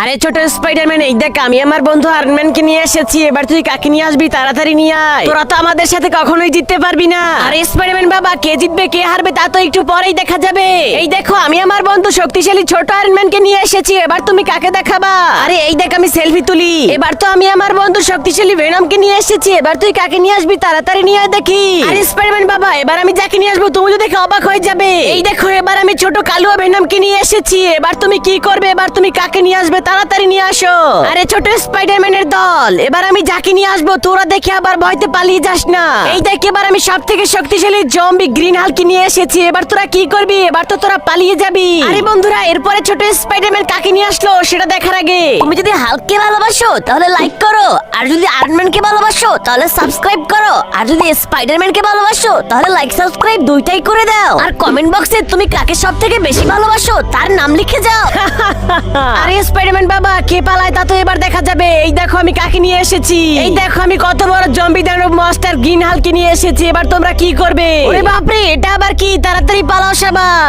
আরে ছোট স্পাইডারম্যান, এই দেখ আমি আমার বন্ধু আয়রনম্যানকে নিয়ে এসেছি। এবার তুই কাকে নিয়ে আসবি? তাড়াতাড়ি নিয়ে আয়, তোরা তো আমাদের সাথে কখনোই জিততে পারবি না। আরে স্পাইডারম্যান বাবা, কে জিতবে কে হারবে তা তো একটু পরেই দেখা যাবে। এই দেখো আমি আমার বন্ধু শক্তিশালী ছোট আয়রনম্যানকে নিয়ে এসেছি। এবার তুমি কাকে দেখাবা? আরে এই দেখ আমি সেলফি তুলি। এবার তো আমি আমার বন্ধু শক্তিশালী ভেনমকে নিয়ে এসেছি। এবার তুই কাকে নিয়ে আসবি? তাড়াতাড়ি নিয়ে আয় দেখি। আরে স্পাইডারম্যান বাবা, এবার আমি যাকে নিয়ে আসবো তুমি তো দেখে অবাক হয়ে যাবে। এই দেখো এবার আমি ছোট কালুয়া ভেনমকে নিয়ে এসেছি। এবার তুমি কি করবে? এবার তুমি কাকে নিয়ে আসবে? তাড়াতাড়ি নিয়ে আসো। আরে ছোট স্পাইডারম্যানের দল, এবার আমি যাকে নিয়ে আসবো তোরা দেখে আবার ভয়তে পালিয়ে যাস না। এই দেখ এবার আমি সব থেকে শক্তিশালী জম্বি গ্রিন হাল্ককে নিয়ে এসেছি। এবার তোরা কি করবি? এবার তো তোরা পালিয়ে যাবি। আরে বন্ধুরা, এরপরে ছোট স্পাইডারম্যান কাকে নিয়ে আসলো সেটা দেখার আগে তুমি যদি হাল্ককে ভালোবাসো তাহলে লাইক করো, আর যদি আয়রনম্যানকে ভালোবাসো তাহলে সাবস্ক্রাইব করো, আর যদি স্পাইডারম্যানকে ভালোবাসো তাহলে লাইক সাবস্ক্রাইব দুইটাই করে দাও। আর কমেন্ট বক্সে তুমি কাকে সব থেকে বেশি ভালোবাসো তার নাম লিখে যাও। আরে স্পাইডারম্যান বাবা, কে পালায় তা তো এবার দেখা যাবে। এই দেখো আমি কাকে নিয়ে এসেছি। এই দেখো আমি কত বড় জম্বি দানব মাস্টার গ্রিন হাল্ককে নিয়ে এসেছি। এবার তোমরা কি করবে? ওরে বাপরে, এটা আবার কি? তাড়াতাড়ি পালাও সবাই।